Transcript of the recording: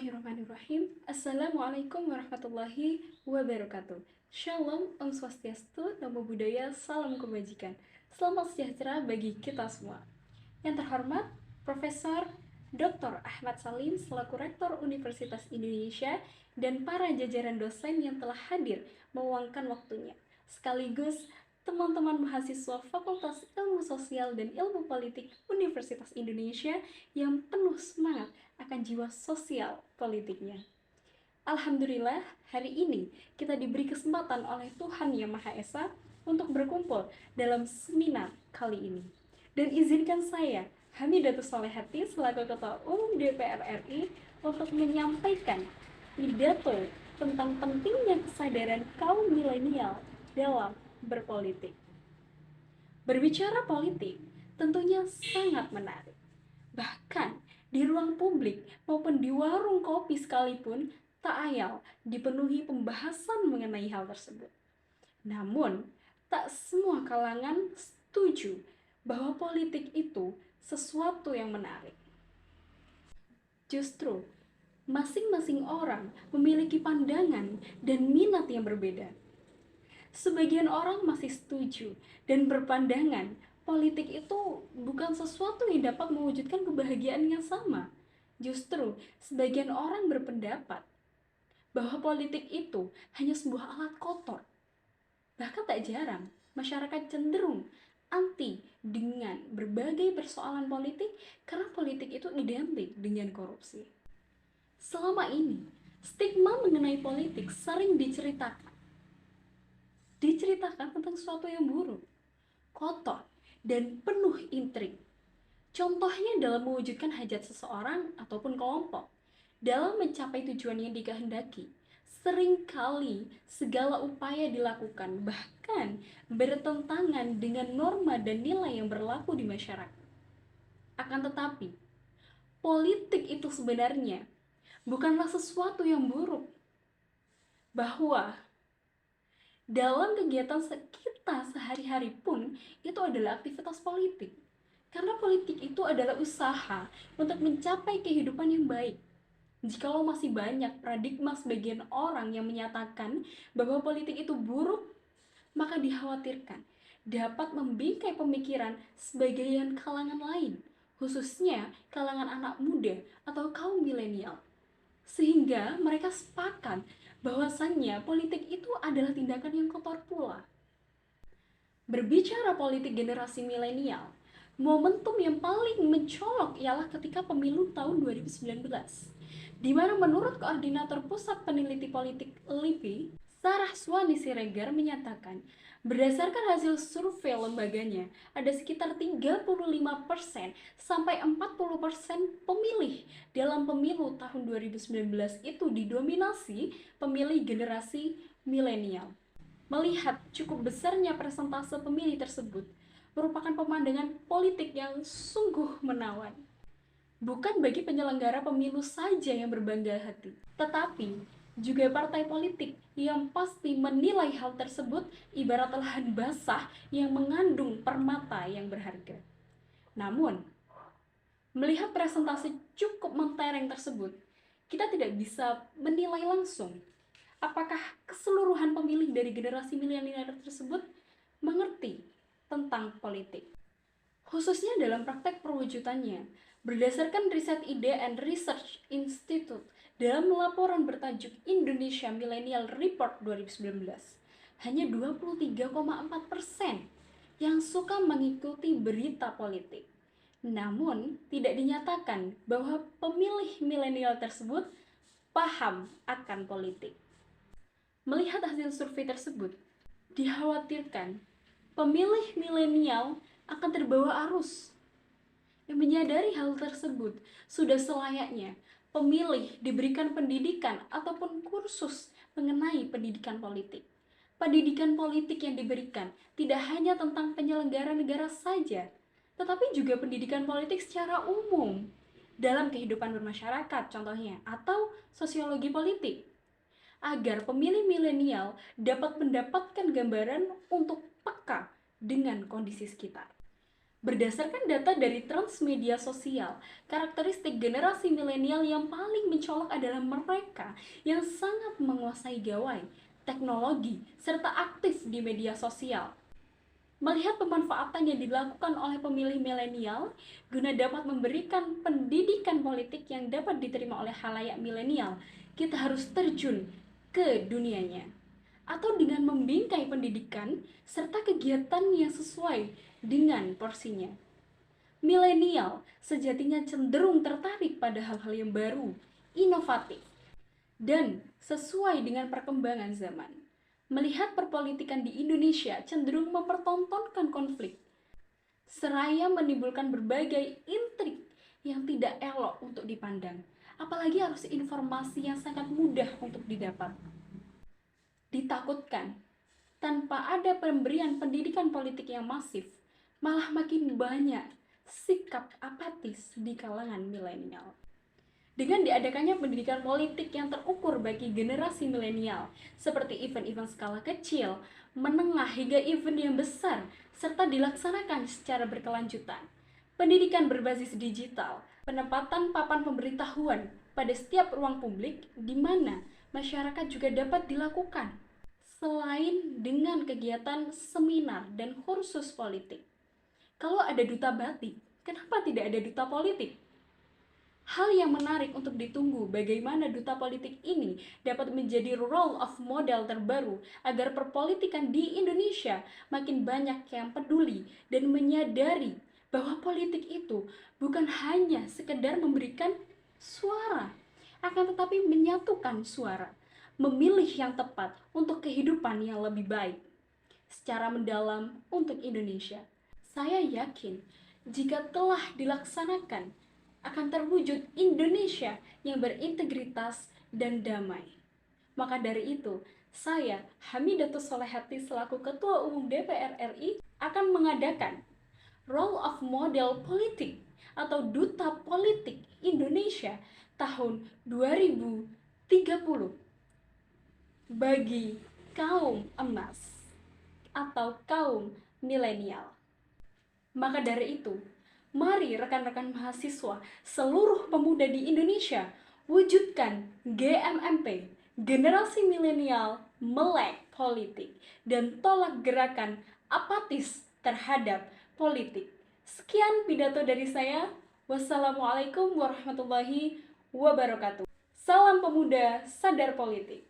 Bismillahirrahmanirrahim. Assalamualaikum warahmatullahi wabarakatuh. Shalom, Om Swastiastu, Namo Buddhaya, Salam Kebajikan. Selamat sejahtera bagi kita semua. Yang terhormat, Profesor Dr. Ahmad Salim selaku Rektor Universitas Indonesia dan para jajaran dosen yang telah hadir meluangkan waktunya. Sekaligus teman-teman mahasiswa Fakultas Ilmu Sosial dan Ilmu Politik Universitas Indonesia yang penuh semangat akan jiwa sosial politiknya. Alhamdulillah, hari ini kita diberi kesempatan oleh Tuhan Yang Maha Esa untuk berkumpul dalam seminar kali ini. Dan izinkan saya, Hamidatus Solehati, selaku Ketua Umum DPR RI, untuk menyampaikan pidato tentang pentingnya kesadaran kaum milenial dalam berpolitik. Berbicara politik tentunya sangat menarik. Bahkan di ruang publik maupun di warung kopi sekalipun tak ayal dipenuhi pembahasan mengenai hal tersebut. Namun, tak semua kalangan setuju bahwa politik itu sesuatu yang menarik. Justru, masing-masing orang memiliki pandangan dan minat yang berbeda. Sebagian orang masih setuju dan berpandangan politik itu bukan sesuatu yang dapat mewujudkan kebahagiaan yang sama. Justru, sebagian orang berpendapat bahwa politik itu hanya sebuah alat kotor. Bahkan tak jarang, masyarakat cenderung anti dengan berbagai persoalan politik karena politik itu identik dengan korupsi. Selama ini, stigma mengenai politik sering diceritakan tentang sesuatu yang buruk, kotor, dan penuh intrik. Contohnya dalam mewujudkan hajat seseorang ataupun kelompok. Dalam mencapai tujuan yang dikehendaki, seringkali segala upaya dilakukan, bahkan bertentangan dengan norma dan nilai yang berlaku di masyarakat. Akan tetapi, politik itu sebenarnya bukanlah sesuatu yang buruk. Bahwa dalam kegiatan kita sehari-hari pun itu adalah aktivitas politik. Karena politik itu adalah usaha untuk mencapai kehidupan yang baik. Jikalau masih banyak paradigma sebagian orang yang menyatakan bahwa politik itu buruk, maka dikhawatirkan dapat membingkai pemikiran sebagian kalangan lain, khususnya kalangan anak muda atau kaum milenial. Sehingga mereka sepakat bahwasannya politik itu adalah tindakan yang kotor pula. Berbicara politik generasi milenial, momentum yang paling mencolok ialah ketika pemilu tahun 2019, di mana menurut Koordinator Pusat Peneliti Politik LIPI, Sarah Swani Siregar menyatakan, berdasarkan hasil survei lembaganya, ada sekitar 35% sampai 40% pemilih dalam pemilu tahun 2019 itu didominasi pemilih generasi milenial. Melihat cukup besarnya persentase pemilih tersebut, merupakan pemandangan politik yang sungguh menawan. Bukan bagi penyelenggara pemilu saja yang berbangga hati, tetapi juga partai politik yang pasti menilai hal tersebut ibarat lahan basah yang mengandung permata yang berharga. Namun, melihat presentasi cukup mentereng tersebut, kita tidak bisa menilai langsung apakah keseluruhan pemilih dari generasi milenial tersebut mengerti tentang politik. Khususnya dalam praktek perwujudannya, berdasarkan riset Ide and Research Institute dalam laporan bertajuk Indonesia Millennial Report 2019, hanya 23,4% yang suka mengikuti berita politik. Namun, tidak dinyatakan bahwa pemilih milenial tersebut paham akan politik. Melihat hasil survei tersebut, dikhawatirkan pemilih milenial akan terbawa arus. Yang menyadari hal tersebut, sudah selayaknya pemilih diberikan pendidikan ataupun kursus mengenai pendidikan politik. Pendidikan politik yang diberikan tidak hanya tentang penyelenggara negara saja, tetapi juga pendidikan politik secara umum dalam kehidupan bermasyarakat contohnya, atau sosiologi politik, agar pemilih milenial dapat mendapatkan gambaran untuk peka dengan kondisi sekitar. Berdasarkan data dari Transmedia Sosial, karakteristik generasi milenial yang paling mencolok adalah mereka yang sangat menguasai gawai, teknologi, serta aktif di media sosial. Melihat pemanfaatan yang dilakukan oleh pemilih milenial guna dapat memberikan pendidikan politik yang dapat diterima oleh khalayak milenial, kita harus terjun ke dunianya. Atau dengan membingkai pendidikan serta kegiatan yang sesuai dengan porsinya. Milenial sejatinya cenderung tertarik pada hal-hal yang baru, inovatif, dan sesuai dengan perkembangan zaman. Melihat perpolitikan di Indonesia cenderung mempertontonkan konflik, seraya menimbulkan berbagai intrik yang tidak elok untuk dipandang. Apalagi harus informasi yang sangat mudah untuk didapat. Ditakutkan, tanpa ada pemberian pendidikan politik yang masif, malah makin banyak sikap apatis di kalangan milenial. Dengan diadakannya pendidikan politik yang terukur bagi generasi milenial, seperti event-event skala kecil, menengah hingga event yang besar, serta dilaksanakan secara berkelanjutan. Pendidikan berbasis digital, penempatan papan pemberitahuan pada setiap ruang publik di mana masyarakat juga dapat dilakukan. Selain dengan kegiatan seminar dan kursus politik. Kalau ada duta batik, kenapa tidak ada duta politik? Hal yang menarik untuk ditunggu bagaimana duta politik ini dapat menjadi role of model terbaru agar perpolitikan di Indonesia makin banyak yang peduli dan menyadari bahwa politik itu bukan hanya sekedar memberikan suara, akan tetapi menyatukan suara, memilih yang tepat untuk kehidupan yang lebih baik secara mendalam untuk Indonesia. Saya yakin jika telah dilaksanakan akan terwujud Indonesia yang berintegritas dan damai. Maka dari itu, saya, Hamidatus Solehati selaku Ketua Umum DPR RI akan mengadakan Role of Model Politik atau Duta Politik Indonesia tahun 2030 bagi kaum emas atau kaum milenial. Maka dari itu, mari rekan-rekan mahasiswa, seluruh pemuda di Indonesia, wujudkan GMMP, Generasi Milenial Melek Politik, dan tolak gerakan apatis terhadap politik. Sekian pidato dari saya. Wassalamualaikum warahmatullahi wabarakatuh. Salam pemuda, sadar politik.